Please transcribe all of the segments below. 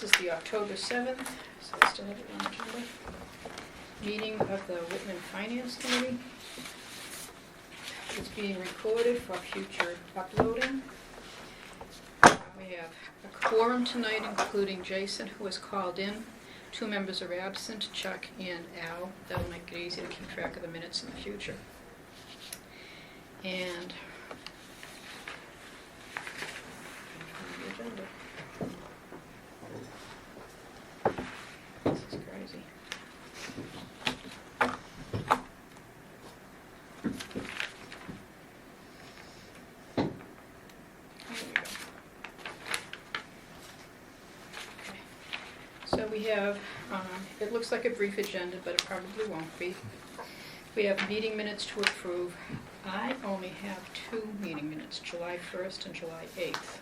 this is the October 7th, so I still have it on the agenda. Meeting of the Whitman Finance Committee. It's being recorded for future uploading. We have a quorum tonight, including Jason, who has called in. 2 members are absent, Chuck and Al. That'll make it easy to keep track of the minutes in the future. And the agenda. This is crazy. There we go. Okay. So we have, it looks like a brief agenda, but it probably won't be. We have meeting minutes to approve. I only have 2 meeting minutes, July 1st and July 8th.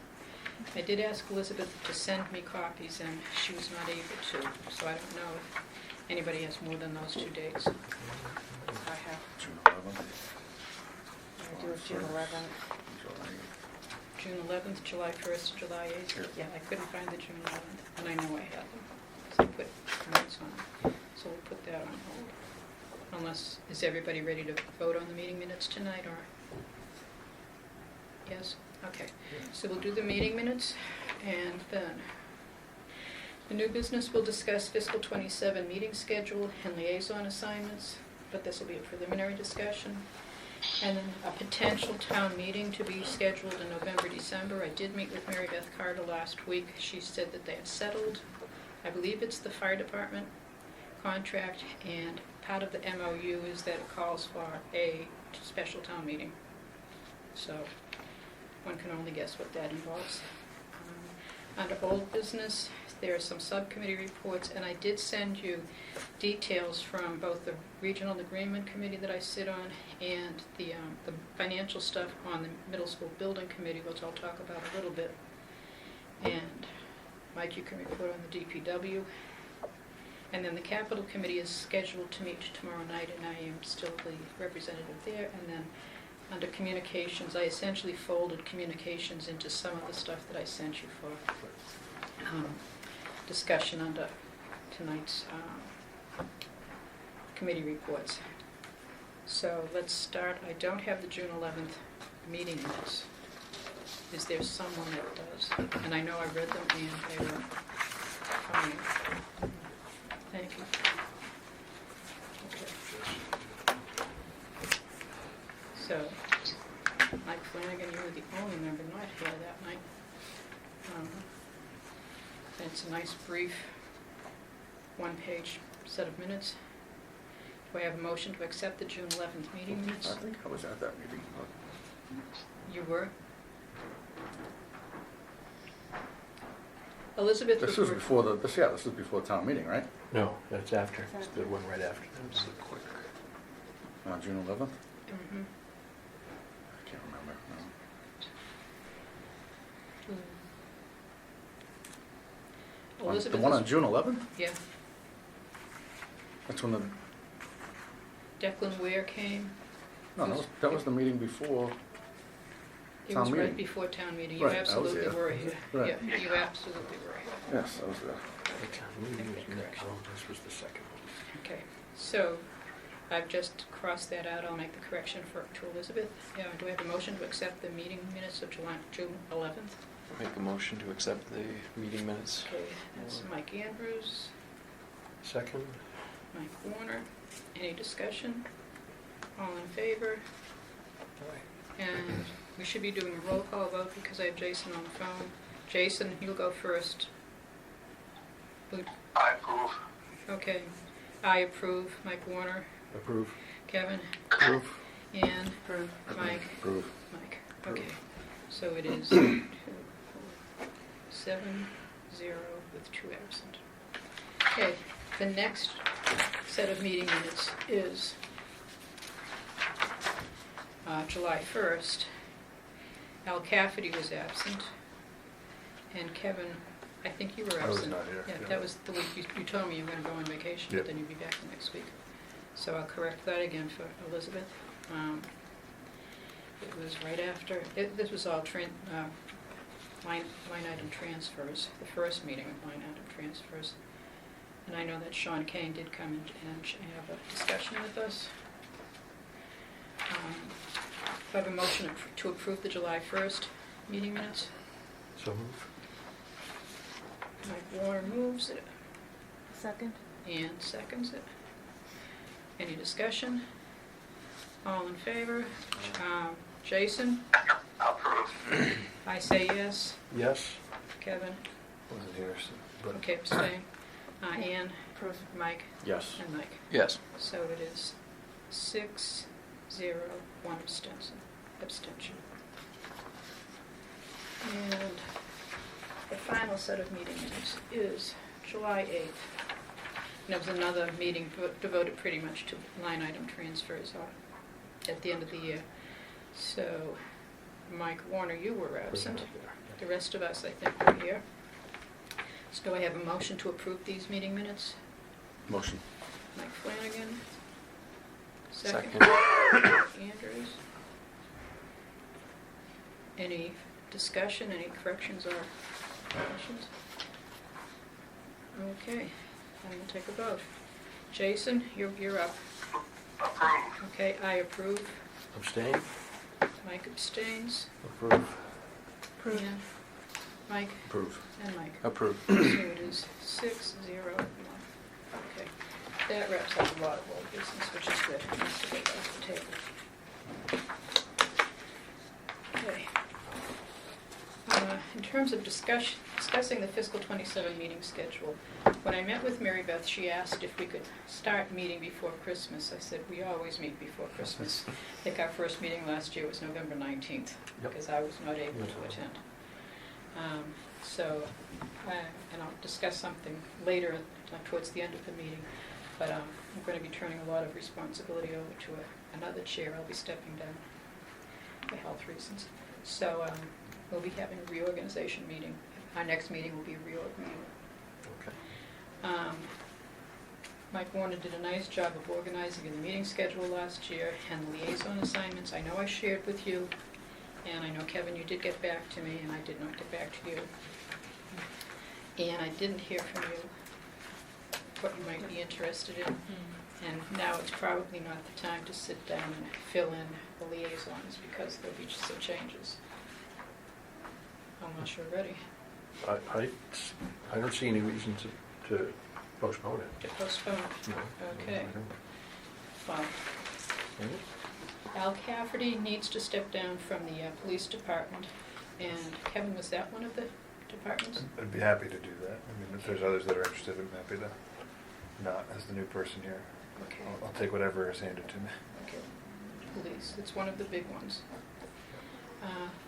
I did ask Elizabeth to send me copies, and she was not able to, so I don't know if anybody has more than those 2 dates. I have. June 11th. I do have June 11th. June 11th, July 1st, July 8th. Sure. Yeah, I couldn't find the June 11th, and I know I had them. So I put notes on them. So we'll put that on hold. Unless, is everybody ready to vote on the meeting minutes tonight, or? Yes? Okay. So we'll do the meeting minutes, and then the new business will discuss fiscal 27 meeting schedule and liaison assignments, but this will be a preliminary discussion. And then a potential town meeting to be scheduled in November, December. I did meet with Mary Beth Carter last week. She said that they had settled. I believe it's the fire department contract, and part of the MOU is that it calls for a special town meeting. So one can only guess what that involves. Under old business, there are some subcommittee reports, and I did send you details from both the Regional Agreement Committee that I sit on and the financial stuff on the Middle School Building Committee, which I'll talk about a little bit. And Mike, you can report on the DPW. And then the Capital Committee is scheduled to meet tomorrow night, and I am still the representative there. And then under communications, I essentially folded communications into some of the stuff that I sent you for discussion under tonight's committee reports. So let's start. I don't have the June 11th meeting minutes. Is there someone that does? And I know I read them and they were fine. Thank you. Okay. So, Mike Flanagan, you were the only member not here that night. And it's a nice brief 1-page set of minutes. Do I have a motion to accept the June 11th meeting minutes? I think I was at that meeting. You were? Elizabeth This was before this is before town meeting, right? No, that's after. It's the one right after. This is quick. On June 11th? Mm-hmm. I can't remember. No. Elizabeth The one is- on June 11th? Yeah. That's when the, Declan Ware came. no, that was the meeting before It town was right meeting. before town meeting. You Right, I was absolutely there. were here. Right. Yeah, you absolutely were here. Yes, I was there. The town meeting was next. Oh, this was the second one. Okay, so I've just crossed that out. I'll make the correction to Elizabeth. Yeah, do I have a motion to accept the meeting minutes of June 11th? Make a motion to accept the meeting minutes. Okay, that's Mike Andrews, Second? Mike Warner. Any discussion? All in favor? And we should be doing a roll call vote because I have Jason on the phone. Jason, you'll go first. I approve. Okay, I approve. Mike Warner, Approve. Kevin, Approve. Ann, Mike, Approve. Mike. Okay, so it is 2, 4, 7, 0 with 2 absent. Okay, the next set of meeting minutes is July 1st. Al Cafferty was absent, and Kevin, I think you were absent. I was not here. Yeah, that was the week you told me you were going to go on vacation, but Yep. then you'd be back the next week. So I'll correct that again for Elizabeth. It was right after, this was all line item transfers, the first meeting of line item transfers. And I know that Sean Kane did come and have a discussion with us. Do I have a motion to approve the July 1st meeting minutes? So move. Mike Warner moves it. Second? And seconds it. Any discussion? All in favor? Jason? Approve. I say yes. Yes. Kevin? Wasn't here, so, but. Okay, abstain. Ann? Approve. Mike? Yes. And Mike. Yes. So it is 6-0, 1 abstention. And the final set of meeting minutes is July 8th. And it was another meeting devoted pretty much to line item transfers at the end of the year. So, Mike Warner, you were absent. The rest of us, I think, were here. So do I have a motion to approve these meeting minutes? Motion. Mike Flanagan. Second. Andrews. Any discussion, any corrections or questions? Okay, I'm going to take a vote. Jason, you're up. Approve. Okay, I approve. Abstain? Mike abstains. Approve. Approve. And Mike Approve. and Mike. Approved. So it is 6-0, 1. Okay, that wraps up a lot of old business, which is good. Has to get off the table. Okay. In terms of discussing the fiscal 27 meeting schedule, when I met with Mary Beth, she asked if we could start meeting before Christmas. I said, we always meet before Christmas. I think our first meeting last year was November 19th, Yep. because I was not able to attend. And I'll discuss something later towards the end of the meeting, but I'm going to be turning a lot of responsibility over to another chair. I'll be stepping down for health reasons. So we'll be having a reorganization meeting. Our next meeting will be a reorg meeting. Okay. Mike Warner did a nice job of organizing the meeting schedule last year and the liaison assignments. I know I shared with you, and I know, Kevin, you did get back to me, and I did not get back to you. And I didn't hear from you what you might be interested in. And now it's probably not the time to sit down and fill in the liaisons, because there'll be some changes. Unless you're ready I don't see any reason to postpone it. to postpone it. No. Okay. I don't. Well, Hmm? Al Cafferty needs to step down from the police department. And Kevin, was that one of the departments? I'd be happy to do that. I mean, if there's others that are interested, I'm happy to not as the new person here. Okay. I'll take whatever is handed to me. Okay. Police, it's one of the big ones.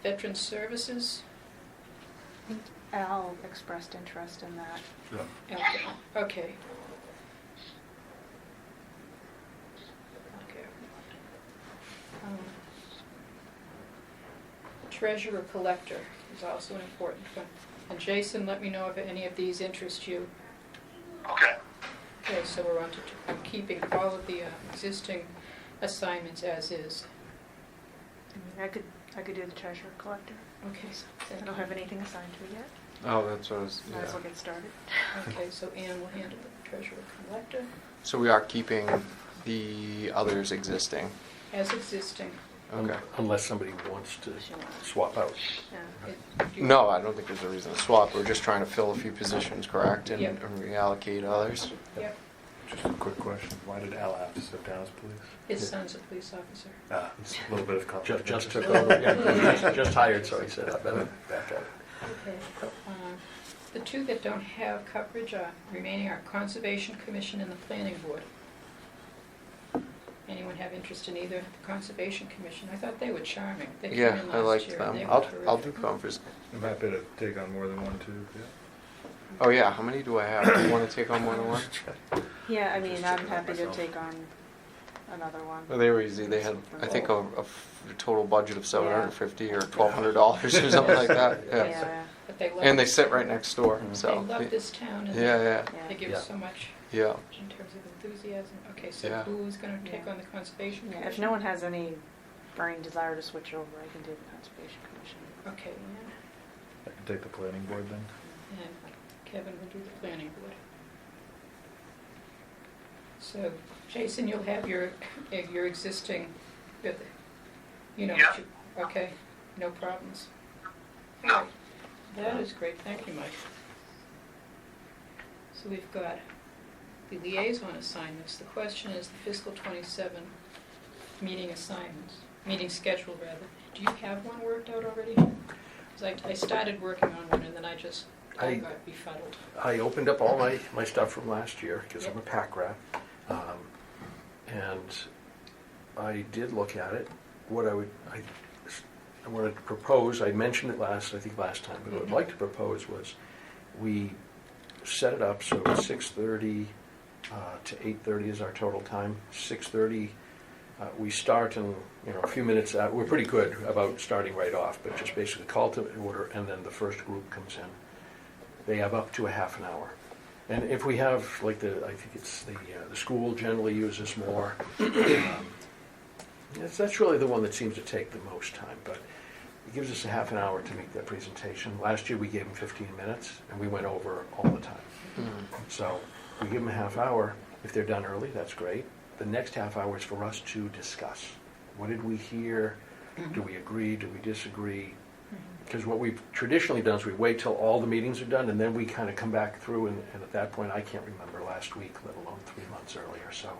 Veteran Services, I think Al expressed interest in that. Yeah. okay. Treasurer Collector is also an important one. And Jason, let me know if any of these interest you. Okay. Okay, so we're on to, I'm keeping all of the existing assignments as is. I mean, I could do the treasurer collector. Okay, so I don't have anything assigned to it yet. Oh, that's what I was, Might as well yeah. get started. Okay, so Ann will handle the treasurer collector So we are keeping the others existing. as existing. Okay. Unless somebody wants to She wants. swap out. No, I don't think there's a reason to swap. We're just trying to fill a few positions, correct? And Yep. and reallocate others. Yep, Just a quick question. Why did Al have to step down as police? his son's a police officer. A little bit of conflict. Just took over, yeah, just hired, so he said, I better back up. Okay. The two that don't have coverage are remaining are Conservation Commission and the Planning Board. Anyone have interest in either? The Conservation Commission, I thought they were charming. They came Yeah, in I last liked year and them. they were I'll do terrific. conference. I'm happy to take on more than one, too. Yeah. Oh yeah, how many do I have? Do you want to take on more than one? Yeah, I mean, Just I'm checking happy to myself. take on another one. Well, they were easy. They had, I think, a total budget of $750 or $1,200 or something like that. Yeah. Yeah, But they love And they this- sit right next door, Mhm. so. They love this town and Yeah, yeah, they give Yeah. so much yeah. in terms of enthusiasm. Okay, so Yeah. who's going to take Yeah. on the Conservation yeah. Commission? If no one has any burning desire to switch over, I can do the conservation commission. Okay, Ann. I can take the planning board then. And Kevin will do the planning board. So, Jason, you'll have your existing, you know, Yeah. okay, no problems. No. That is great, thank you, Mike. So we've got the liaison assignments. The question is the fiscal '27 meeting assignments, meeting schedule rather. Do you have one worked out already? 'Cause I started working on one and then I got befuddled. I opened up all my stuff from last year, because I'm a Yep. pack rat. And I did look at it. What I wanted to propose, I mentioned it last time, but what I'd like to propose was we set it up so 6:30 to 8:30 is our total time. 6:30, we start in, a few minutes, we're pretty good about starting right off, but just basically call to order, and then the first group comes in. They have up to a half an hour. And if we have, I think it's the school generally uses more. That's really the one that seems to take the most time, but it gives us a half an hour to make that presentation. Last year, we gave them 15 minutes, and we went over all the time. So we give them a half hour. If they're done early, that's great. The next half hour is for us to discuss. What did we hear? Do we agree? Do we disagree? Because what we've traditionally done is we wait till all the meetings are done, and then we kind of come back through, and at that point, I can't remember last week, let alone 3 months earlier. So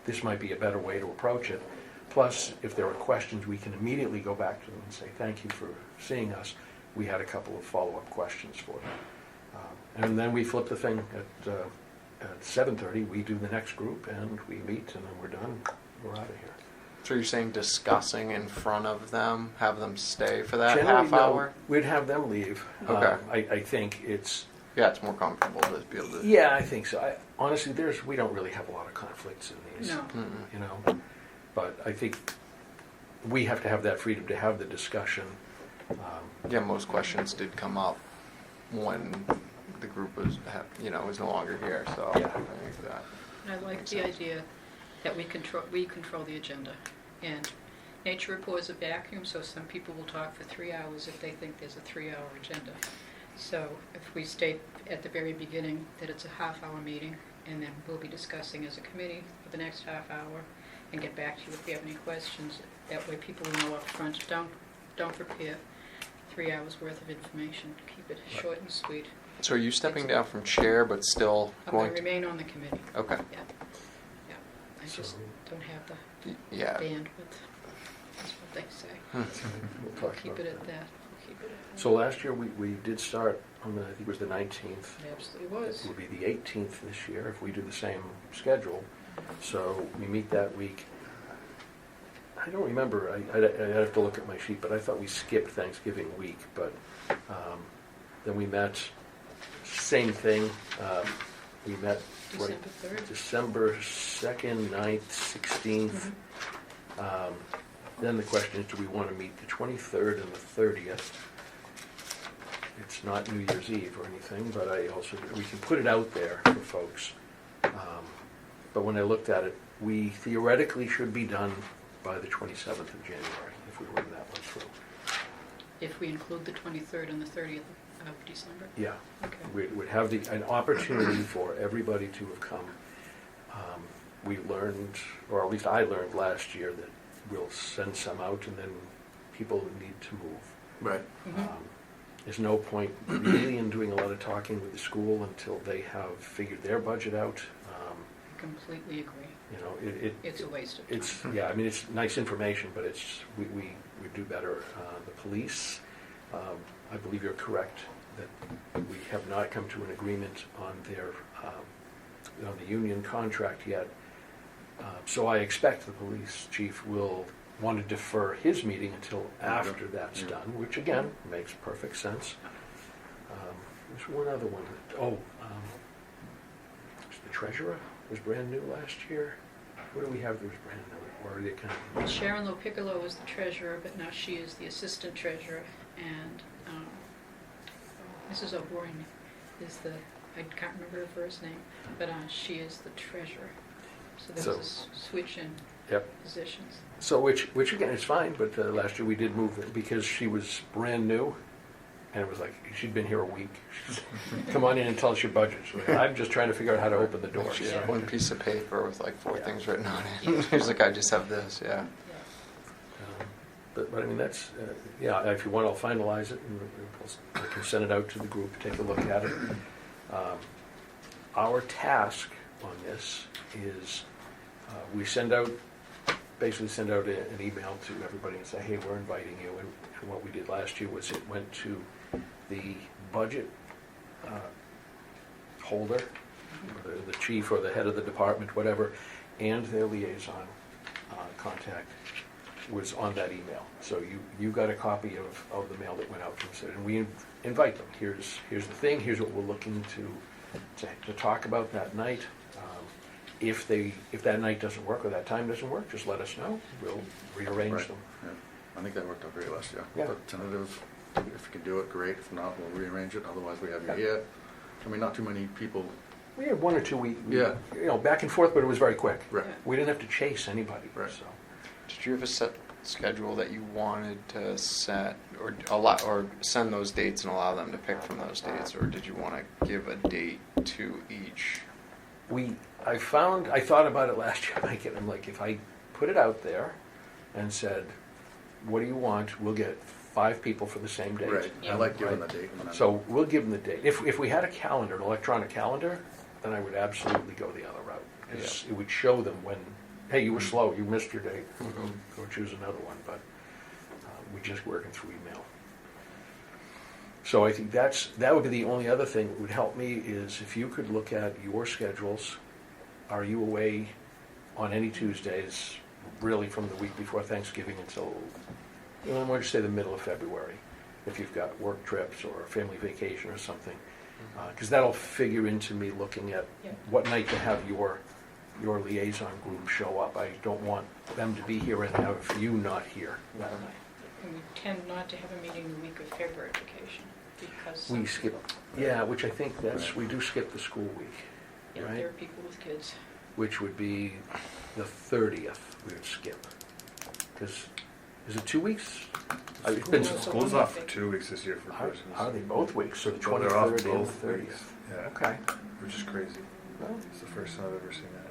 this might be a better way to approach it. Plus, if there are questions, we can immediately go back to them and say, thank you for seeing us. We had a couple of follow-up questions for them. And then we flip the thing at 7:30, we do the next group, and we meet, and then we're done. We're out of here. So you're saying discussing in front of them, have them stay for that Generally, half no, hour? We'd have them leave. Okay. I think it's... Yeah, it's more comfortable to be able to... Yeah, I think so. Honestly, we don't really have a lot of conflicts in these. No. Mm-mm. But I think we have to have that freedom to have the discussion. Yeah, most questions did come up when the group was no longer here, so Yeah. I think that... I like makes the sense. idea that we control the agenda. And nature abhors a vacuum, so some people will talk for 3 hours if they think there's a 3-hour agenda. So if we state at the very beginning that it's a half-hour meeting, and then we'll be discussing as a committee for the next half hour, and get back to you if you have any questions. That way people will know up front. Don't prepare 3 hours worth of information. Keep it short and sweet. So are you stepping down from chair, but still I'm going going to remain on the committee. Okay. Yeah. I So- just don't have the Yeah. bandwidth. That's what they say. We'll talk Keep about it at that. that. Keep it at that. So last year, we did start on I think it was the 19th. It absolutely was. It will be the 18th this year if we do the same schedule. So we meet that week. I don't remember, I'd have to look at my sheet, but I thought we skipped Thanksgiving week. But then we met, same thing. We met right December 3rd. December 2nd, 9th, 16th. Then the question is, do we want to meet the 23rd and the 30th? It's not New Year's Eve or anything, but we can put it out there for folks. But when I looked at it, we theoretically should be done by the 27th of January, if we run that one through. If we include the 23rd and the 30th of December. Yeah. Okay. We'd have an opportunity for everybody to have come. We learned, or at least I learned last year, that we'll send some out and then people need to move. Right. Mhm. There's no point really in doing a lot of talking with the school until they have figured their budget out. I completely agree. It's a waste of time. It's nice information, but we do better. The police, I believe you're correct, that we have not come to an agreement on on the union contract yet. So I expect the police chief will want to defer his meeting until after that's done, which again, makes perfect sense. There's one other one. The treasurer was brand new last year. What do we have that was brand new? Or are they kind of... Sharon Lopiccolo is the treasurer, but now she is the assistant treasurer, and Mrs. O'Brien is I can't remember her first name, but she is the treasurer. So there was a switch in Yep. positions. So which again is fine, but last year we did move it because she was brand new. And it was like, she'd been here a week. Come on in and tell us your budget. She's like, I'm just trying to figure out how to open the door. She had So- one piece of paper with like 4 Yeah. things written on it. She was like, I just have this, yeah. But I mean, that's, yeah, if you want, I'll finalize it and I can send it out to the group, take a look at it. Our task on this is, we basically send out an email to everybody and say, hey, we're inviting you. And what we did last year was it went to the budget holder, or the chief or the head of the department, whatever, and their liaison contact was on that email. So you got a copy of the mail that went out from Sid, and we invite them. Here's the thing, here's what we're looking to talk about that night. If that night doesn't work or that time doesn't work, just let us know. We'll rearrange Right, them. yeah. I think that worked out great last year. Yeah. But tentative, if you can do it, great. If not, we'll rearrange it. Otherwise, we have you Yeah. here. I mean, not too many people. We had 1 or 2 Yeah. back and forth, but it was very quick. Right. Yeah. We didn't have to chase anybody, Right. so. Did you have a set schedule that you wanted to set, or send those dates and allow them to pick from those dates, or did you want to give a date to each? I thought about it last year, Mike, and I'm like, if I put it out there and said, what do you want, we'll get 5 people for the same date. Right. Yeah. I like giving Right. the date. And then- So we'll give them the date. If we had a calendar, an electronic calendar, then I would absolutely go the other route. It would show them when, hey, you were slow, you missed your date, go choose another one, but we're just working through email. So I think that would be the only other thing that would help me is if you could look at your schedules. Are you away on any Tuesdays, really from the week before Thanksgiving until, why don't you say the middle of February, if you've got work trips or a family vacation or something? Because that'll figure into me looking at Yeah. what night to have your liaison group show up. I don't want them to be here and have you not here that night. And we tend not to have a meeting the week of February vacation because We skip, yeah, which I think we do skip the school week, yeah, right? there are people with kids. Which would be the 30th we would skip. Because, is it 2 weeks? It's been, School- School's off for 2 weeks this year for how Christmas. are they both weeks? So the Well, they're off 23rd and the both weeks. 30th? Yeah. Okay. Which is crazy. Well, It's the first time I've ever seen that.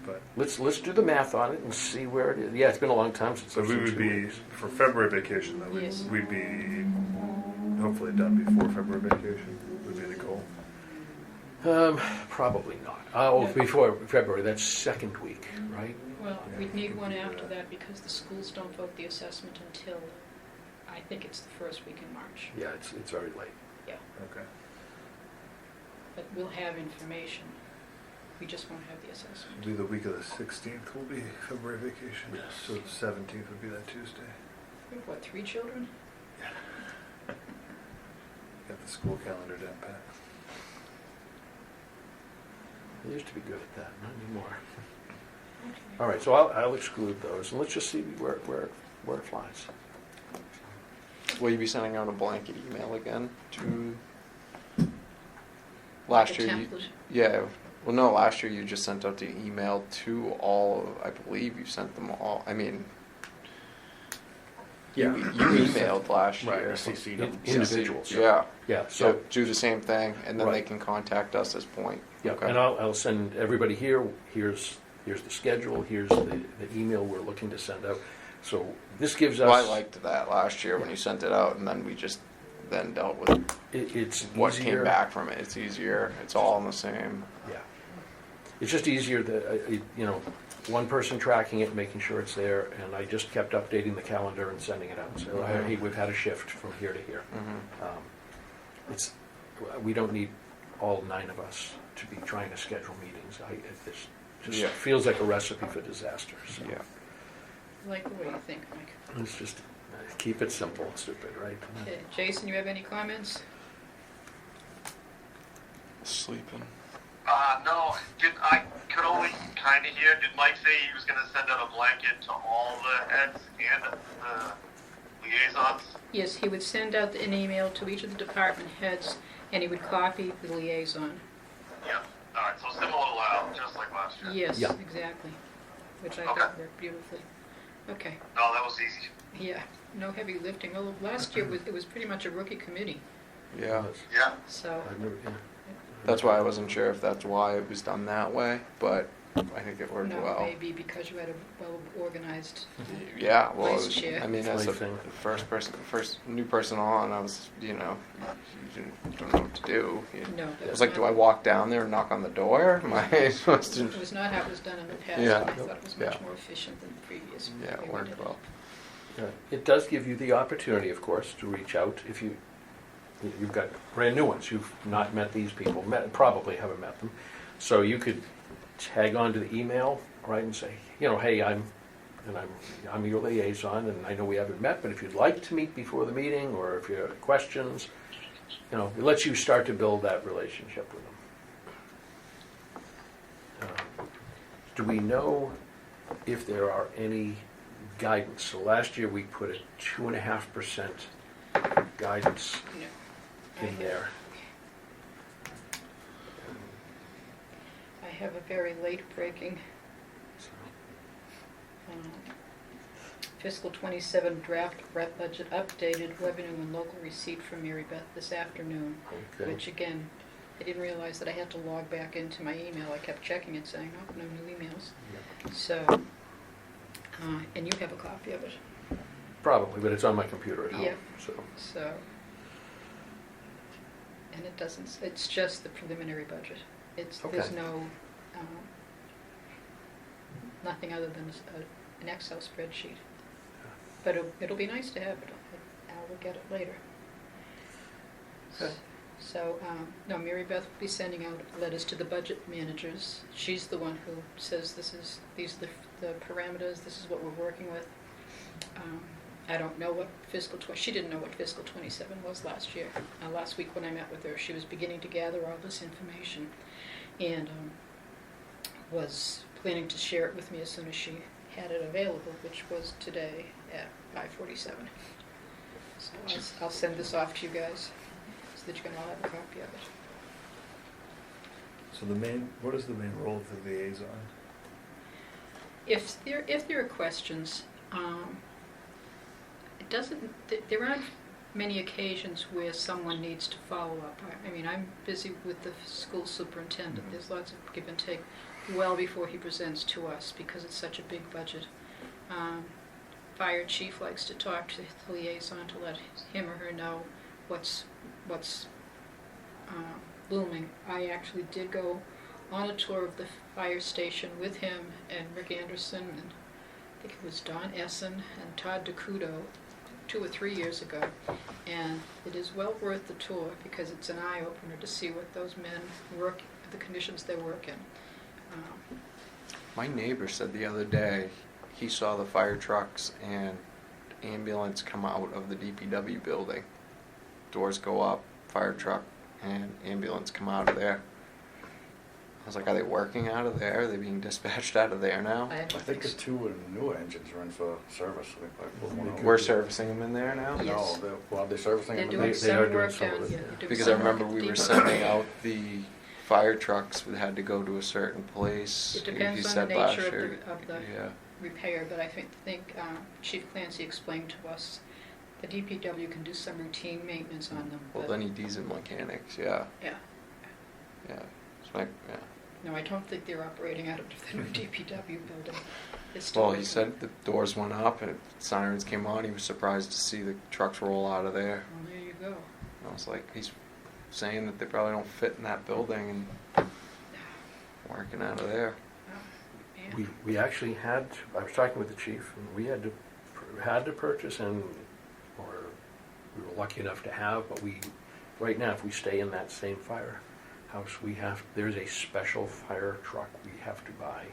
But let's do the math on it and see where it is. Yeah, it's been a long time since so I've we seen would 2 be, weeks. for February vacation, though, Yes. we'd be hopefully done before February vacation, would be the goal. Probably not. Oh, before February, that's second week, right? Well, Yeah, we'd need could one do after that. that because the schools don't vote the assessment until, I think it's the first week in March. Yeah, it's very late. Yeah, Okay. but we'll have information. We just won't have the assessment. It'll be the week of the 16th will be February vacation. Yes. So the 17th would be that Tuesday. We have, what, 3 children? Got the school calendar down pat. I used to be good at that, not anymore. All right, so I'll exclude those, and let's just see where it flies. Will you be sending out a blanket email again to? Last Like a year, you, template? yeah. Well, no, last year you just sent out the email to all. I believe you sent them all. I mean, you emailed last Right, year. I CC'd them. Individuals. Yeah. Yeah, So so, do the same thing, and then they Right. can contact us as point. yeah, Okay. and I'll send everybody here, here's the schedule, here's the email we're looking to send out. So this gives us. Well, I liked that last year when you sent it out, and then we just then dealt with It's what easier. came back from it. It's easier. It's all in the same. Yeah. It's just easier that, one person tracking it, making sure it's there, and I just kept updating the calendar and sending it out. So, hey, we've had a shift from here to here. We don't need all 9 of us to be trying to schedule meetings. It just Yeah. feels like a recipe for disaster. So Yeah. I like the way you think, Mike. let's just keep it simple and stupid, right? Okay, Jason, you have any comments? Sleeping. No, I could only kind of hear. Did Mike say he was going to send out a blanket to all the heads and the liaisons? Yes, he would send out an email to each of the department heads, and he would copy the liaison. Yeah. All right, so similar to Lyle, just like last year. Yes, Yeah. exactly, which I Okay. thought worked beautifully. Okay, No, that was easy. yeah, no heavy lifting. Well, last year it was pretty much a rookie committee. Yeah. Yeah. So, I've never, yeah. That's why I wasn't sure if that's why it was done that way, but I think it worked no, well. maybe because you had a well-organized, Yeah, well, it Vice was, chair. I mean, as the Thing. first new person on, I was, you don't know what to do. no. It was like, do I walk down there and knock on the door? Am I supposed to? It was not how it was done in the past, Yeah. and I thought it was much Yeah. more efficient than the previous. Yeah, way it we worked did well. Yeah. It does give you the opportunity, of course, to reach out if you've got brand new ones. You've not met these people, probably haven't met them. So you could tag on to the email, right, and say, hey, I'm your liaison, and I know we haven't met, but if you'd like to meet before the meeting, or if you have questions, it lets you start to build that relationship with them. Do we know if there are any guidance? So last year we put a 2.5% guidance No. in there. I have a very late-breaking So, fiscal 27 draft budget updated revenue and local receipt from Mary Beth this afternoon, okay. which again, I didn't realize that I had to log back into my email. I kept checking it saying, oh, no new emails. Yeah. So, and you have a copy of it. Probably, but it's on my computer at home. Yeah. So, And it doesn't, it's just the preliminary budget. There's Okay. no, nothing other than an Excel spreadsheet. But it'll be nice to have it. I will get it later. Okay. So, no, Mary Beth will be sending out letters to the budget managers. She's the one who says these are the parameters, this is what we're working with. I don't know what she didn't know what fiscal 27 was last year. Last week when I met with her, she was beginning to gather all this information and was planning to share it with me as soon as she had it available, which was today at 5:47. So I'll send this off to you guys so that you can all have a copy of it. So what is the main role of the liaison? If there are questions, there aren't many occasions where someone needs to follow up. I mean, I'm busy with the school superintendent. There's lots of give and take well before he presents to us because it's such a big budget. Fire chief likes to talk to the liaison to let him or her know what's looming. I actually did go on a tour of the fire station with him and Rick Anderson and I think it was Don Essen and Todd DeCudo 2 or 3 years ago, and it is well worth the tour because it's an eye-opener to see what those men work, the conditions they work in. My neighbor said the other day he saw the fire trucks and ambulance come out of the DPW building. Doors go up, fire truck and ambulance come out of there. I was like, are they working out of there? Are they being dispatched out of there now? I I think the two newer engines are in for service. I think I put one on. We're servicing them in there now? Yes. Well, they're servicing They're them. doing They some are doing work some down of it, here. yeah. They're doing Because I some remember work we were deeper. sending out the fire trucks that had to go to a certain place. It He depends on said the last nature year. of the Yeah. repair, but I think Chief Clancy explained to us the DPW can do some routine maintenance on them. Well, but- then he diesel mechanics, yeah. Yeah. Yeah. It's like, yeah. No, I don't think they're operating out of the new DPW building. It's still Well, he working. said the doors went up and sirens came on. He was surprised to see the trucks roll out of there. Well, there you go. And I was like, he's saying that they probably don't fit in that building and working out of there. Oh, man. We actually had, I was talking with the chief, and we had to purchase, or we were lucky enough to have, but right now, if we stay in that same firehouse, there's a special fire truck we have to buy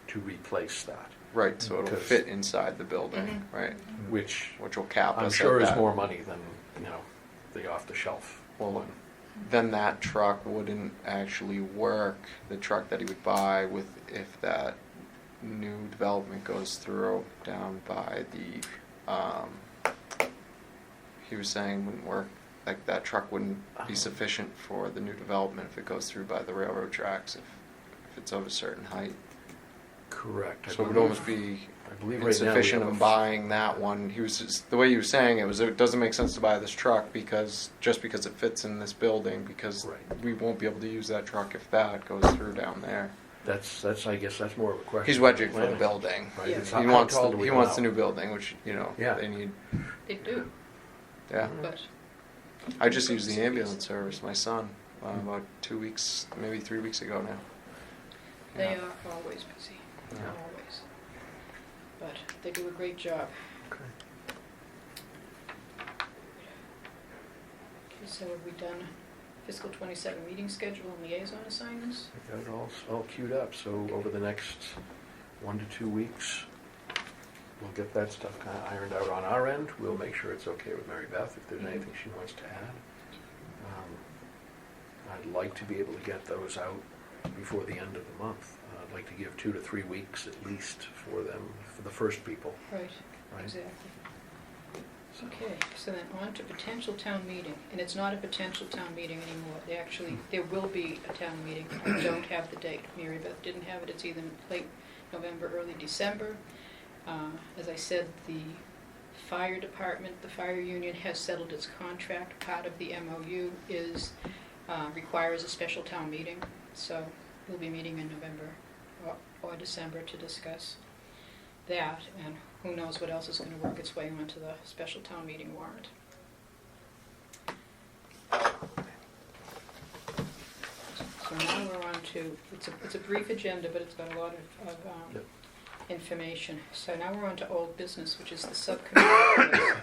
to replace that, Right, so it'll Because- fit inside the building, Mhm. right? which Which will cap I'm us sure at is that. more money than, the off-the-shelf Well, one. then that truck wouldn't actually work, the truck that he would buy if that new development goes through down by the, he was saying wouldn't work, like that truck wouldn't be sufficient for the new development if it goes through by the railroad tracks, if it's of a certain height. Correct. I So it would believe- almost be I believe right now we insufficient have in a- buying that one. He was just, the way he was saying it was it doesn't make sense to buy this truck because it fits in this building because Right. we won't be able to use that truck if that goes through down there. That's I guess that's more of a question. He's wedging for the building. Right? Yeah. It's He how wants tall do we he go wants out? the new building, which Yeah. they need. They do, Yeah, but I just used the ambulance service. My son about 2 weeks, maybe 3 weeks ago now. they Yeah. are always busy, Yeah. always. But they do a great job. Okay. Okay, so have we done fiscal 27 meeting schedule and liaison assignments? I got it all queued up, so over the next 1 to 2 weeks, we'll get that stuff kind of ironed out on our end. We'll make sure it's okay with Mary Beth if there's anything she wants to add. I'd like to be able to get those out before the end of the month. I'd like to give 2 to 3 weeks at least for them, for the first people. Right, Right. exactly. So- Okay, so then on to potential town meeting, and it's not a potential town meeting anymore. There will be a town meeting. I don't have the date. Mary Beth didn't have it. It's either late November, early December. As I said, the fire department, the fire union has settled its contract. Part of the MOU requires a special town meeting, so we'll be meeting in November or December to discuss that, and who knows what else is going to work its way onto the special town meeting warrant. So now we're on to, it's a brief agenda, but it's got a lot of Yep. information. So now we're on to old business, which is the subcommittee reports.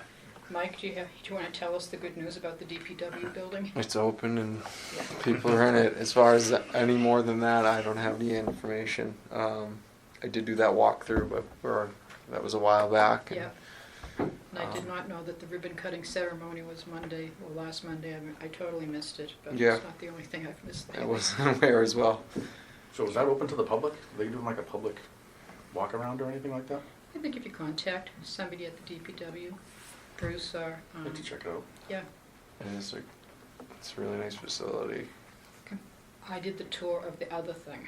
Mike, do you want to tell us the good news about the DPW building? It's open and Yeah. people are in it. As far as any more than that, I don't have any information. I did do that walkthrough, but that was a while back. And, Yeah. And I did not know that the ribbon cutting ceremony was Monday, or last Monday. I totally missed it, but Yeah. it's not the only thing I've missed. I wasn't aware as well. So is that open to the public? Are they doing like a public walk around or anything like that? I think if you contact somebody at the DPW, Bruce or, I'd like to check it out. yeah, It's a really nice facility. I did the tour of the other thing,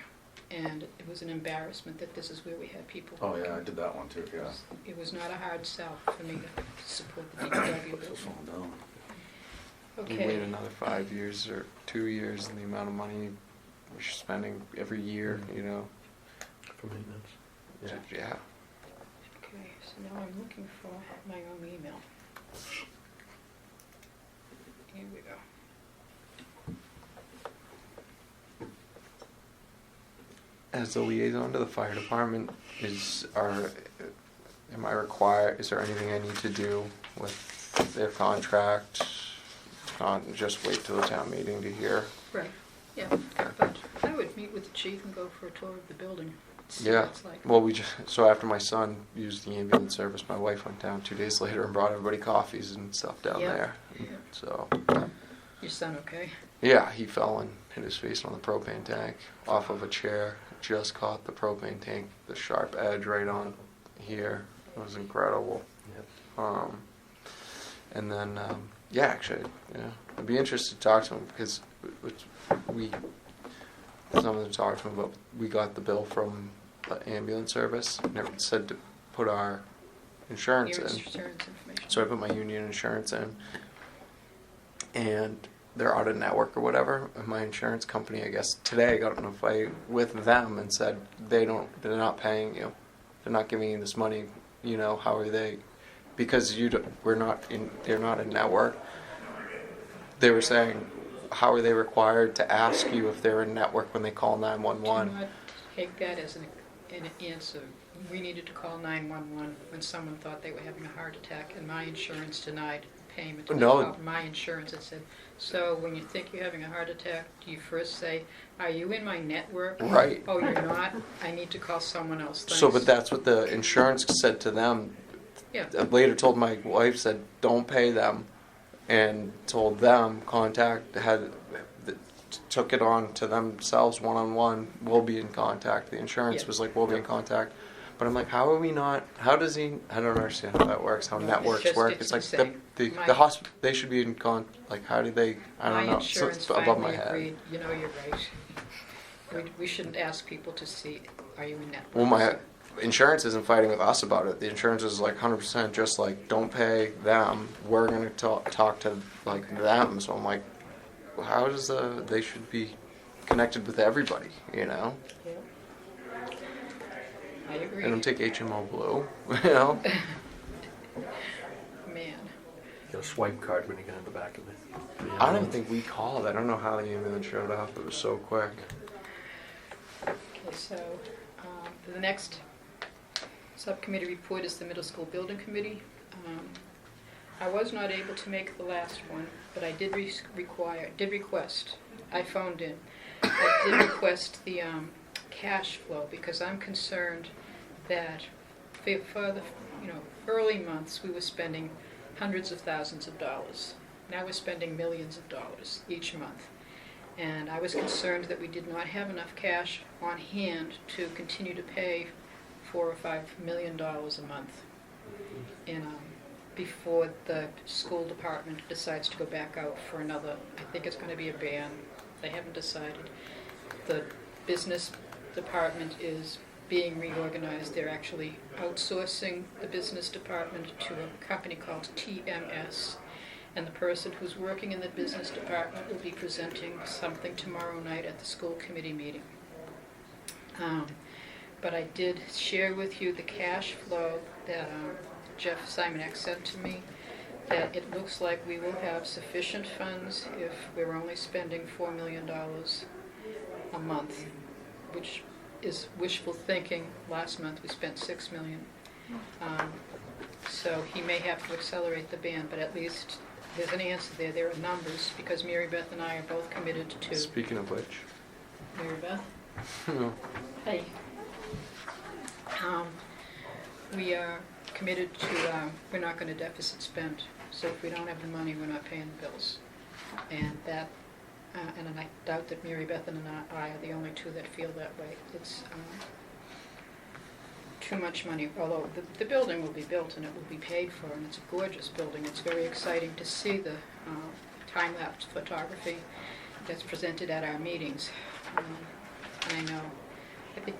and it was an embarrassment that this is where we had people Oh, working. yeah, I did that one too, yeah. It was not a hard sell for me to support the DPW Looks so building. falling down. We wait Okay, another 5 years or 2 years, and the amount of money we're spending every year, you know. For maintenance. Yeah. Yeah. okay, so now I'm looking for my own email. Here we go. As the liaison to the fire department, is there anything I need to do with their contract? Not just wait till the town meeting to hear. Right, yeah, but I would meet with the chief and go for a tour of the building. See Yeah. what it's like. Well, so after my son used the ambulance service, my wife went down 2 days later and brought everybody coffees and stuff down Yeah. there. Yeah. So, Your son okay? yeah, he fell and hit his face on the propane tank off of a chair. Just caught the propane tank, the sharp edge right on here. It was incredible. Yep. And then, yeah, actually, yeah, I'd be interested to talk to him because someone to talk to him about. We got the bill from the ambulance service, and it said to put our insurance Your in. insurance information. So I put my union insurance in, and they're out of network or whatever. And my insurance company, I guess today, got in a fight with them and said they're not paying you, they're not giving you this money. You know, how are they? Because they're not in network. They were saying, how are they required to ask you if they're in network when they call 911? Do not take that as an answer. We needed to call 911 when someone thought they were having a heart attack, and my insurance denied payment. And I No. called my insurance and said, so when you think you're having a heart attack, do you first say, are you in my network? Right. Oh, you're not? I need to call someone else. So, Thanks. but that's what the insurance said to them. Yeah. Later told my wife, said don't pay them, and told them took it on to themselves one-on-one. We'll be in contact. The insurance Yeah. was like, we'll be in contact. But I'm like, how are we not? How does he? I don't understand how that works. How No, networks it's work? It's like insane. the My- hospital. They should be in Like, how do they? I don't My know. So insurance it's above finally my head. agreed, you're right. We shouldn't ask people to see, are you in network? Well, insurance isn't fighting with us about it. The insurance is like 100% just like, don't pay them. We're going to talk to like them. So I'm like, well, how does they should be connected with everybody, you know? Yep. I agree. And don't take HMO Blue, you know? Man. Get a swipe card when you get in the back of it. I don't even think we called. I don't know how the ambulance showed up. It was so quick. Okay, so the next subcommittee report is the middle school building committee. I was not able to make the last one, but I did request. I phoned in. I did request the cash flow because I'm concerned that for the early months we were spending hundreds of thousands of dollars. Now we're spending millions of dollars each month. And I was concerned that we did not have enough cash on hand to continue to pay $4 or $5 million a month before the school department decides to go back out for another. I think it's going to be a ban. They haven't decided. The business department is being reorganized. They're actually outsourcing the business department to a company called TMS. And the person who's working in the business department will be presenting something tomorrow night at the school committee meeting. But I did share with you the cash flow that Jeff Simonek sent to me, that it looks like we will have sufficient funds if we're only spending $4 million a month, which is wishful thinking. Last month we spent $6 million. So he may have to accelerate the ban, but at least there's an answer there. There are numbers, because Mary Beth and I are both committed to... Speaking of which. Mary Beth? No. Hey. We are committed to, we're not going to deficit spend. So if we don't have the money, we're not paying the bills. And that, and I doubt that Mary Beth and I are the only two that feel that way. It's too much money, although the building will be built and it will be paid for, and it's a gorgeous building. It's very exciting to see the time-lapse photography that's presented at our meetings. And I think,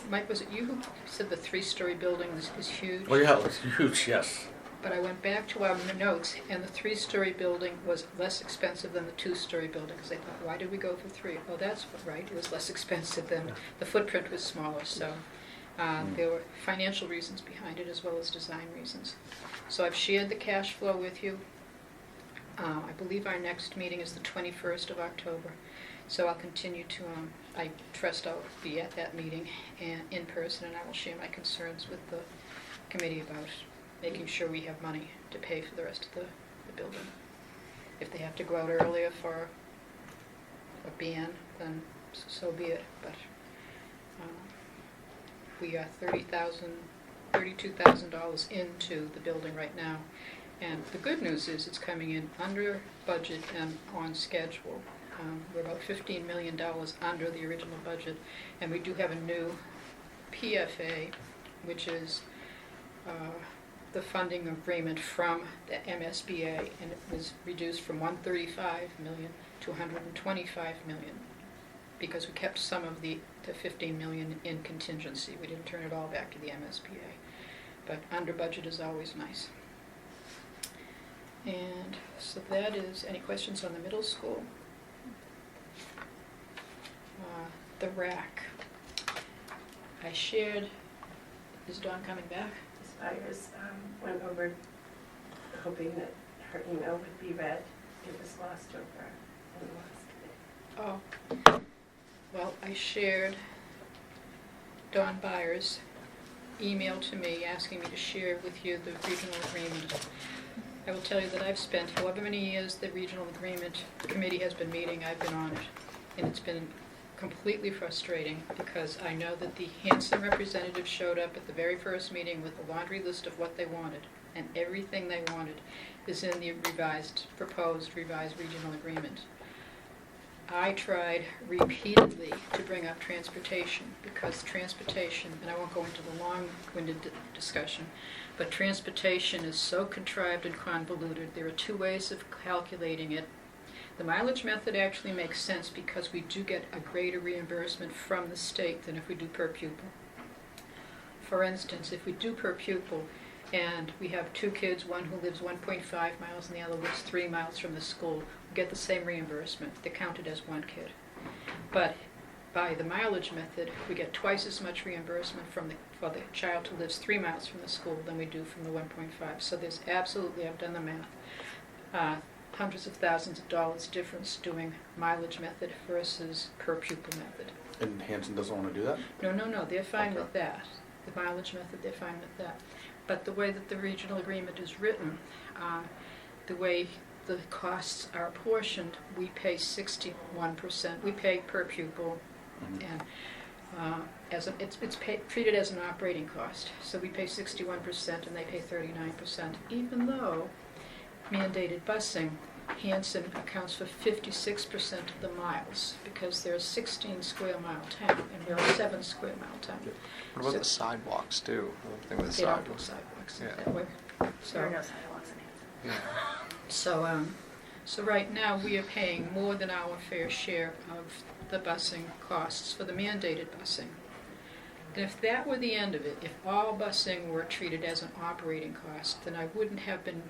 Mike, was it you who said the 3-story building is huge? Oh yeah, it's huge, yes. But I went back to our notes, and the 3-story building was less expensive than the 2-story building, because I thought, why did we go for 3? Oh, that's right, it was less expensive than, the footprint was smaller, so there were financial reasons behind it as well as design reasons. So I've shared the cash flow with you. I believe our next meeting is the 21st of October, so I'll continue to, I trust I'll be at that meeting and in person, and I will share my concerns with the committee about making sure we have money to pay for the rest of the building. If they have to go out earlier for a ban, then so be it. But we are $32,000 into the building right now. And the good news is it's coming in under budget and on schedule. We're about $15 million under the original budget. And we do have a new PFA, which is the funding agreement from the MSBA, and it was reduced from $135 million to $125 million because we kept some of the $15 million in contingency. We didn't turn it all back to the MSBA, but under budget is always nice. And so that is, any questions on the middle school? The RAC. I shared, is Dawn coming back? Iris went over hoping that her email would be read. It was lost over in the last minute. Oh, well, I shared Dawn Byers' email to me asking me to share with you the regional agreement. I will tell you that I've spent however many years the regional agreement committee has been meeting, I've been on it. And it's been completely frustrating because I know that the Hanson representative showed up at the very first meeting with a laundry list of what they wanted, and everything they wanted is in the proposed revised regional agreement. I tried repeatedly to bring up transportation because transportation, and I won't go into the long-winded discussion, but transportation is so contrived and convoluted. There are two ways of calculating it. The mileage method actually makes sense because we do get a greater reimbursement from the state than if we do per pupil. for instance, if we do per pupil, and we have two kids, one who lives 1.5 miles and the other lives 3 miles from the school, we get the same reimbursement. They're counted as one kid. But by the mileage method, we get twice as much reimbursement for the child who lives 3 miles from the school than we do from the 1.5. So there's absolutely, I've done the math, hundreds of thousands of dollars difference doing mileage method versus per pupil method. And Hanson doesn't want to do that? No, they're fine Okay. with that. The mileage method, they're fine with that. But the way that the regional agreement is written, the way the costs are apportioned, we pay 61%. We pay per pupil, Mhm. and it's treated as an operating cost. So we pay 61% and they pay 39%, even though mandated busing, Hanson accounts for 56% of the miles, because they're a 16 square mile town and we're a 7 square mile town. What about So- the sidewalks too? Another thing with They don't do sidewalks. sidewalks Yeah. that way. There are So, no sidewalks in Hanson. Yeah. so right now, we are paying more than our fair share of the busing costs for the mandated busing. And if that were the end of it, if all busing were treated as an operating cost, then I wouldn't have been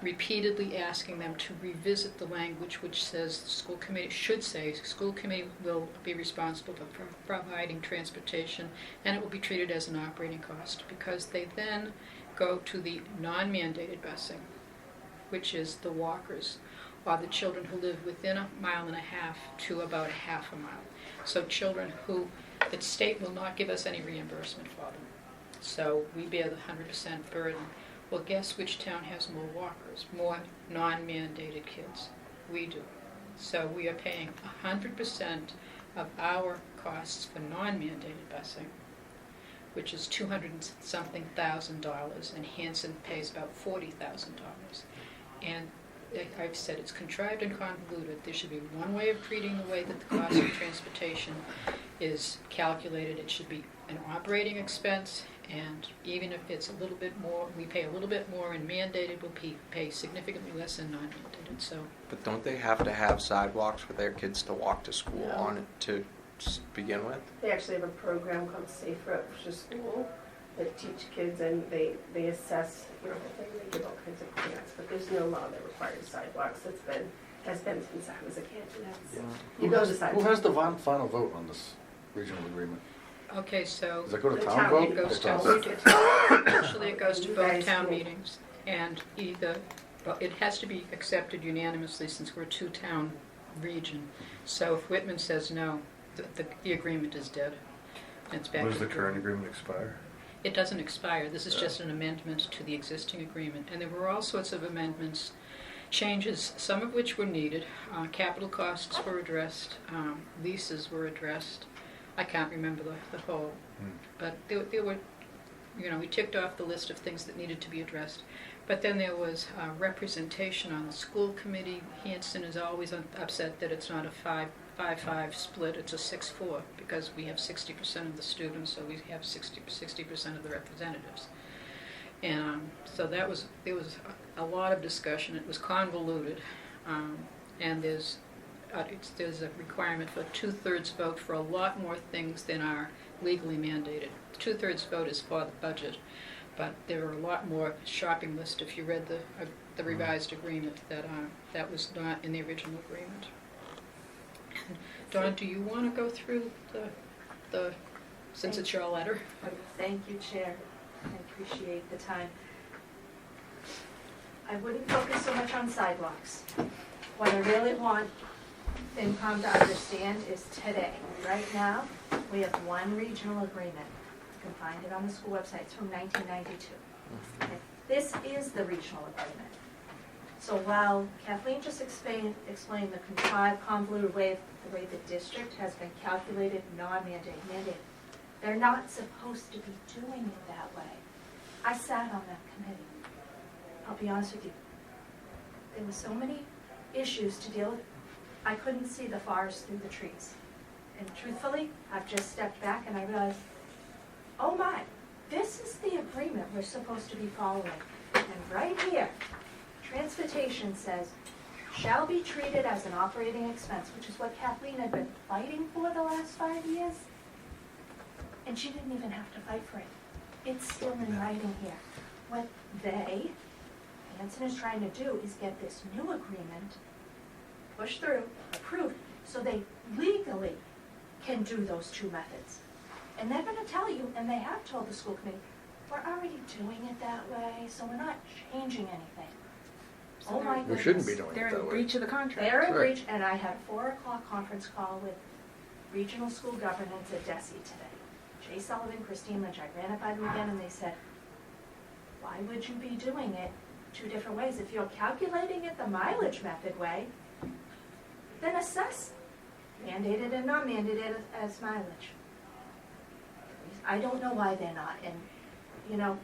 repeatedly asking them to revisit the language which says the school committee should say school committee will be responsible for providing transportation, and it will be treated as an operating cost, because they then go to the non-mandated busing, which is the walkers, or the children who live within 1.5 miles to about 0.5 mile. So children who the state will not give us any reimbursement for them. So we bear the 100% burden. Well, guess which town has more walkers, more non-mandated kids? We do. So we are paying 100% of our costs for non-mandated busing, which is $200-something thousand, and Hanson pays about $40,000. And I've said it's contrived and convoluted. There should be one way of treating the way that the cost of transportation is calculated. It should be an operating expense, and even if it's a little bit more, we pay a little bit more in mandated, we'll pay significantly less in non-mandated. So But don't they have to have sidewalks for their kids to walk to school No. on it to begin with? They actually have a program called Safe Route to School that teach kids, and they assess, they give all kinds of grants, but there's no law that requires sidewalks. Has been since I was a kid. And that's, you go to Who sidewalks. has the final vote on this regional agreement? okay, so Does that go to The town town vote? it goes to Town. actually it goes to You both guys town can- meetings, and well, it has to be accepted unanimously since we're a two-town region. So if Whitman says no, the agreement is dead. And it's back When to does the current agreement expire? It doesn't expire. This is just an amendment to the existing agreement. And there were all sorts of amendments, changes, some of which were needed. Capital costs were addressed, leases were addressed. I can't remember the whole, but there were, we ticked off the list of things that needed to be addressed. But then there was representation on the school committee. Hanson is always upset that it's not a 5-5 split, it's a 6-4, because we have 60% of the students, so we have 60% of the representatives. And so there was a lot of discussion. It was convoluted, and there's a requirement for a 2/3 vote for a lot more things than are legally mandated. 2/3 vote is for the budget, but there are a lot more shopping list if you read the revised agreement that was not in the original agreement. Dawn, do you want to go through since it's your letter? Thank you, Chair. I appreciate the time. I wouldn't focus so much on sidewalks. What I really want FinCom to understand is today, right now, we have one regional agreement. You can find it on the school website. It's from 1992. Okay? This is the regional agreement. So while Kathleen just explained the contrived, convoluted way, the way the district has been calculated, non-mandated, they're not supposed to be doing it that way. I sat on that committee. I'll be honest with you. There were so many issues to deal with. I couldn't see the forest through the trees. And truthfully, I've just stepped back and I realized, oh my, this is the agreement we're supposed to be following. And right here, transportation says, shall be treated as an operating expense, which is what Kathleen had been fighting for the last 5 years. And she didn't even have to fight for it. It's still in writing here. What they, Hanson is trying to do is get this new agreement pushed through, approved, so they legally can do those two methods. And they're gonna tell you, and they have told the school committee, we're already doing it that way, so we're not changing anything. So Oh my We goodness. shouldn't be doing They're it in that way. breach of the contract. They're in Right. breach, and I had a 4 o'clock conference call with regional school governance at DESI today. Jay Sullivan, Christine Lynch, I ran it by them again, and they said, why would you be doing it two different ways? If you're calculating it the mileage method way, then assess mandated and non-mandated as mileage. I don't know why they're not, and, you know,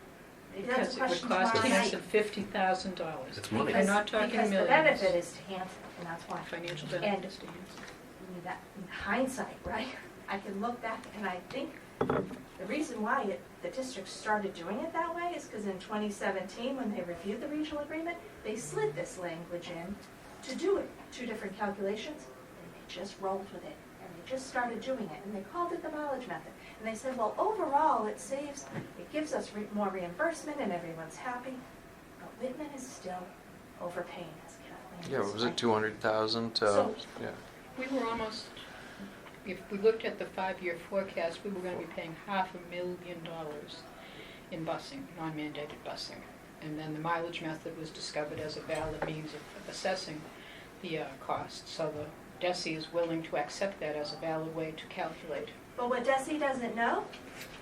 maybe that's Because a it would question cost tomorrow night. Hanson $50,000. It's money. They're not talking Because the millions. benefit is to Hanson, and that's why. Financial And- benefit is to Hanson. I mean, that, in hindsight, right, I can look back and I think the reason why the district started doing it that way is because in 2017, when they reviewed the regional agreement, they slid this language in to do it, two different calculations, and they just rolled with it. And they just started doing it, and they called it the mileage method. And they said, well, overall, it saves, it gives us more reimbursement and everyone's happy, but Whitman is still overpaying us, Kathleen. Yeah, what was it, 200,000 to, So- yeah. We were almost, if we looked at the 5-year forecast, we were going to be paying $500,000 in busing, non-mandated busing. And then the mileage method was discovered as a valid means of assessing the cost. So the DESI is willing to accept that as a valid way to calculate. But what DESI doesn't know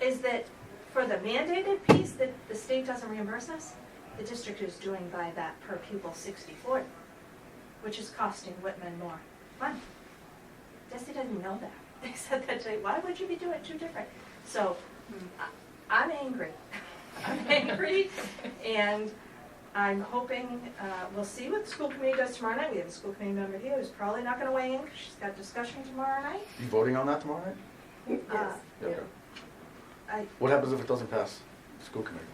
is that for the mandated piece that the state doesn't reimburse us, the district is doing by that per pupil 60/40, which is costing Whitman more money. DESI doesn't know that. They said that today, why would you be doing two different? So I'm angry. I'm angry, and I'm hoping, we'll see what the school committee does tomorrow night. We have a school committee member here who's probably not gonna weigh in, 'cause she's got discussion tomorrow night. You voting on that tomorrow night? Yes. Yeah, okay. I, What happens if it doesn't pass school committee?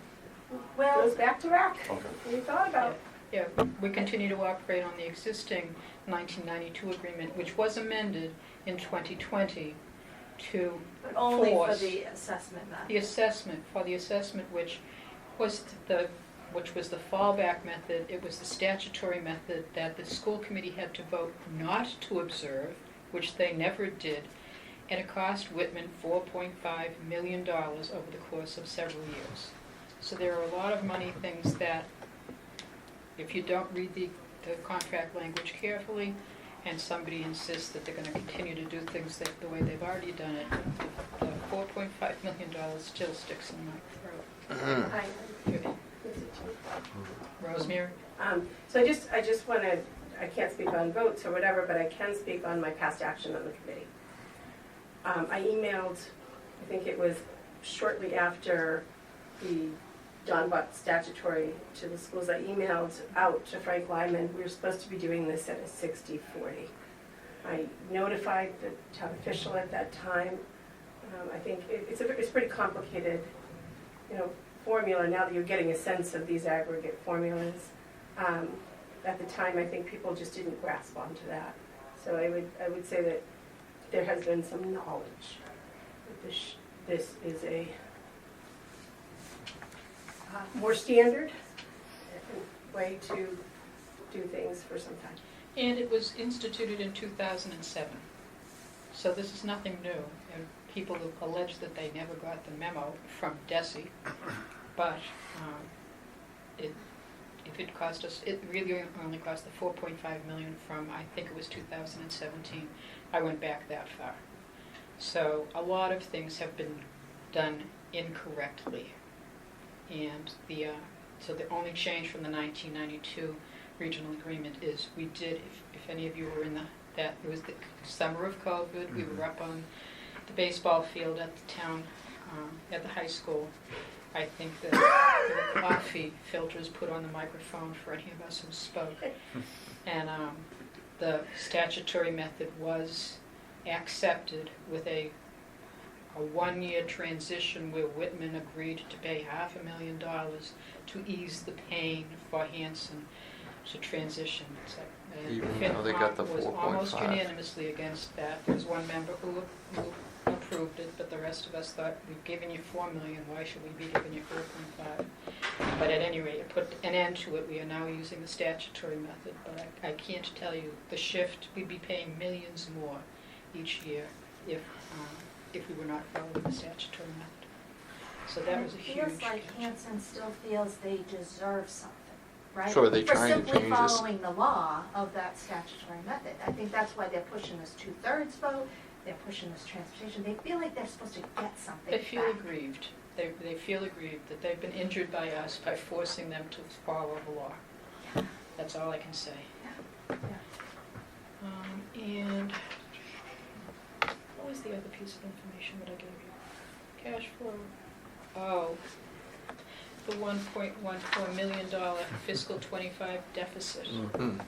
well, Goes back to rack. Okay. We thought about. Yeah, we continue to operate on the existing 1992 agreement, which was amended in 2020 to but only for force the assessment method. the assessment, which was the fallback method. It was the statutory method that the school committee had to vote not to observe, which they never did, and it cost Whitman $4.5 million over the course of several years. So there are a lot of money things that, if you don't read the contract language carefully, and somebody insists that they're going to continue to do things the way they've already done it, the $4.5 million still sticks in my throat. I- Okay. Rosemary? So I just want to, I can't speak on votes or whatever, but I can speak on my past action on the committee. I emailed, I think it was shortly after the Don Buck statutory to the schools, I emailed out to Frank Lyman, we were supposed to be doing this at a 60/40. I notified the town official at that time. I think it's pretty complicated, formula now that you're getting a sense of these aggregate formulas. At the time, I think people just didn't grasp onto that. So I would say that there has been some knowledge that this is a more standard way to do things for some time. And it was instituted in 2007. So this is nothing new. And people allege that they never got the memo from DESI. But if it cost us, it really only cost the $4.5 million from, I think it was 2017. I went back that far. So a lot of things have been done incorrectly. And so the only change from the 1992 regional agreement is we did, if any of you were in it was the summer of COVID, we were up on the baseball field at the town, at the high school. I think that there were coffee filters put on the microphone for any of us who spoke. And the statutory method was accepted with a 1-year transition where Whitman agreed to pay $500,000 to ease the pain for Hanson to transition. And Even though they got the FinCom was almost 4.5. unanimously against that. There was one member who approved it, but the rest of us thought, we've given you 4 million, why should we be giving you 4.5? But at any rate, it put an end to it. We are now using the statutory method, but I can't tell you the shift, we'd be paying millions more each year if we were not following the statutory method. So that was a huge. It feels like Hanson still feels they deserve something, right? So are they trying to For simply change this? following the law of that statutory method. I think that's why they're pushing this 2/3 vote, they're pushing this transportation. They feel like they're supposed to get something They feel back. aggrieved. They feel aggrieved that they've been injured by us by forcing them to follow the law. Yeah. That's all I can say. Yeah. And what was the other piece of information that I gave you? Cash flow. Oh, the $1.14 million fiscal '25 deficit. Mhm.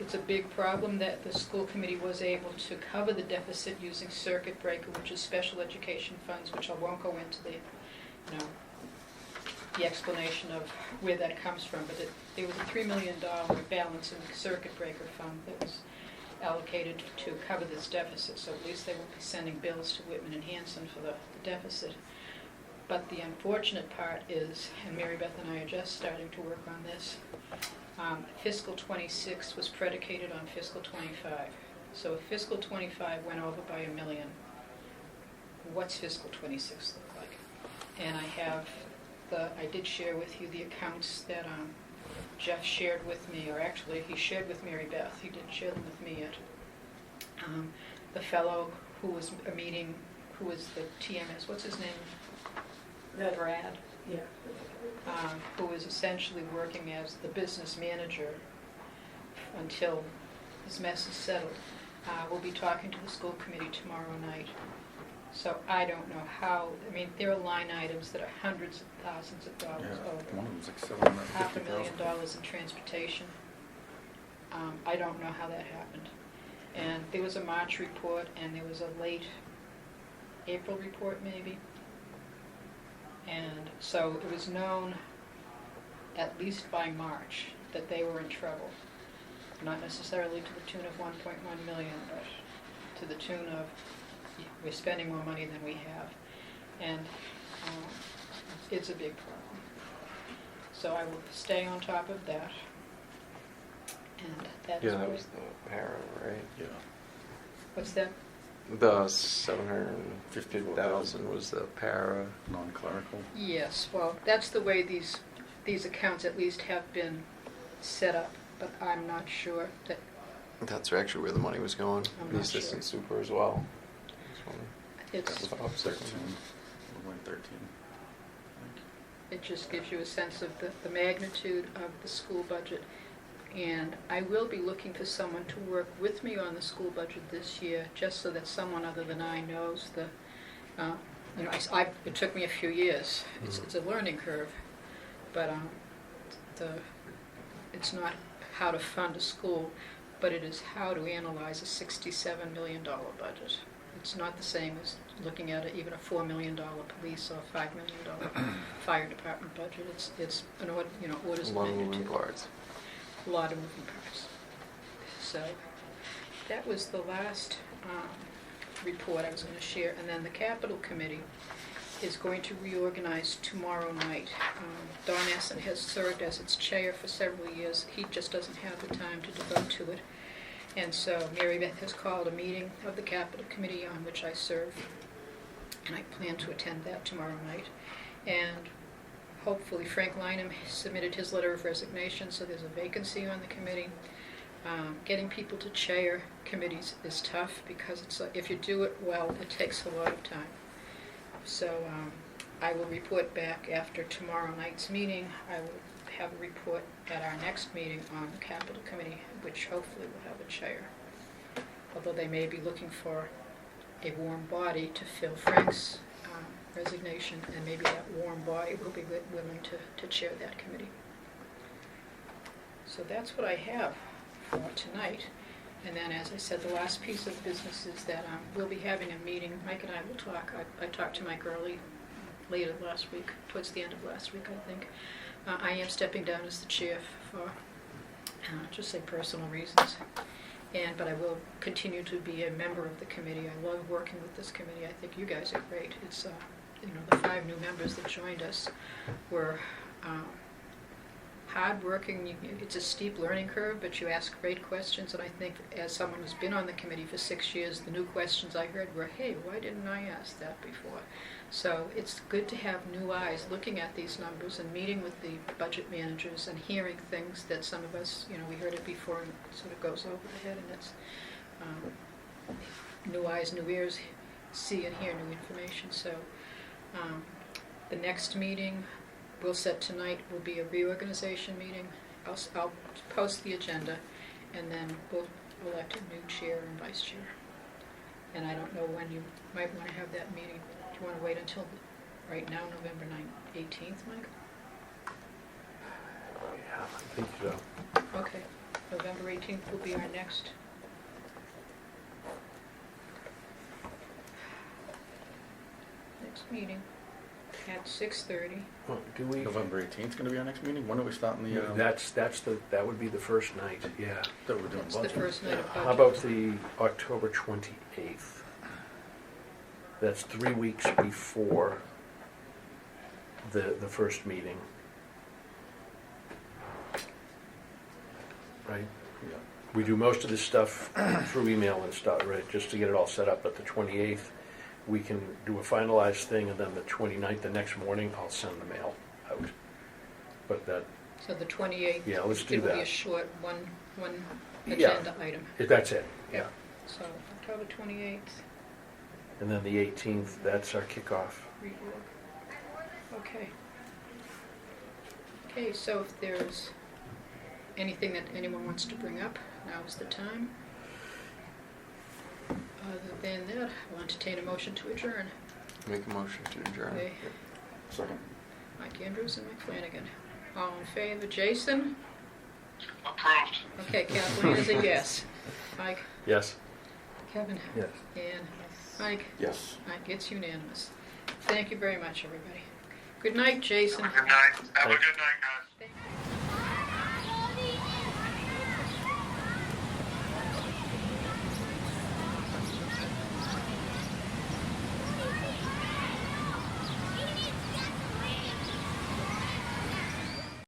It's a big problem that the school committee was able to cover the deficit using circuit breaker, which is special education funds, which I won't go into the explanation of where that comes from, but there was a $3 million balance in the circuit breaker fund that was allocated to cover this deficit, so at least they won't be sending bills to Whitman and Hanson for the deficit. But the unfortunate part is, and Mary Beth and I are just starting to work on this, fiscal 26 was predicated on fiscal 25. So if fiscal 25 went over by $1 million, what's fiscal 26 look like? And I did share with you the accounts that Jeff shared with me, or actually he shared with Mary Beth. He didn't share them with me yet. The fellow who was who was the TMS, what's his name? Brad. Yeah. Who is essentially working as the business manager until his mess is settled. We'll be talking to the school committee tomorrow night. So I don't know how, there are line items that are hundreds of thousands of dollars Yeah, over. one of them's like $500,000 in transportation. I don't know how that happened. And there was a March report and there was a late April report maybe. And so it was known at least by March that they were in trouble. Not necessarily to the tune of 1.1 million, but to the tune of we're spending more money than we have. And it's a big problem. So I will stay on top of that. And that's Yeah, that was the para, right? Yeah. What's that? The 750,000 was the para. Non-clerical. Yes, well, that's the way these accounts at least have been set up, but I'm not sure that, That's actually where the money was going. I'm The not sure. assistant super as well. it's, That was up 13. We're going 13. it just gives you a sense of the magnitude of the school budget. And I will be looking for someone to work with me on the school budget this year, just so that someone other than I knows it took me a few years. It's a learning curve, but it's not how to fund a school, but it is how to analyze a $67 million budget. It's not the same as looking at even a $4 million police or $5 million fire department budget. It's an orders A of lot of moving magnitude. parts. A lot of moving parts. So that was the last report I was going to share. And then the Capital Committee is going to reorganize tomorrow night. Don Essen has served as its chair for several years. He just doesn't have the time to devote to it. And so Mary Beth has called a meeting of the Capital Committee on which I serve. And I plan to attend that tomorrow night. And hopefully Frank Lynham submitted his letter of resignation, so there's a vacancy on the committee. Getting people to chair committees is tough because if you do it well, it takes a lot of time. So I will report back after tomorrow night's meeting. I will have a report at our next meeting on the Capital Committee, which hopefully will have a chair. Although they may be looking for a warm body to fill Frank's resignation, and maybe that warm body will be willing to chair that committee. So that's what I have for tonight. And then, as I said, the last piece of business is that we'll be having a meeting. Mike and I will talk. I talked to Mike early, later last week, towards the end of last week, I think. I am stepping down as the chair for, just say personal reasons. But I will continue to be a member of the committee. I love working with this committee. I think you guys are great. It's, the 5 new members that joined us were hard-working. It's a steep learning curve, but you ask great questions, and I think as someone who's been on the committee for 6 years, the new questions I heard were, hey, why didn't I ask that before? So it's good to have new eyes looking at these numbers and meeting with the budget managers and hearing things that some of us, we heard it before and it sort of goes over the head, and it's new eyes, new ears, see and hear new information. So the next meeting we'll set tonight will be a reorganization meeting. I'll post the agenda, and then we'll elect a new chair and vice chair. And I don't know when you might want to have that meeting. Do you want to wait until right now, November 18th, Mike? Yeah, I think so. Okay, November 18th will be our next. Next meeting at 6:30. Well, do we? November 18th going to be our next meeting? When are we starting the? That would be the first night. Yeah. That we're doing That's the budget. first night of budget. How about the October 28th? That's 3 weeks before the first meeting. Right? Yeah. We do most of this stuff through email and stuff, right, just to get it all set up. But the 28th, we can do a finalized thing, and then the 29th, the next morning, I'll send the mail out. But that, So the 28th. Yeah, let's do It will be a that. short one Yeah. agenda item. that's it, yeah. So October 28th, And then the 18th, that's our kickoff. rework. Okay. Okay, so if there's anything that anyone wants to bring up, now is the time. Other than that, I'll entertain a motion to adjourn. Make a motion to adjourn. Okay, Second. Mike Andrews and Mike Flanagan. All in favor? Jason? Approved. Okay, Kathleen is a yes. Mike? Yes? Kevin? Yes. And Mike? Yes. Mike, it's unanimous. Thank you very much, everybody. Good night, Jason. Have a good night. Have a Thanks. good night, guys. Thank you.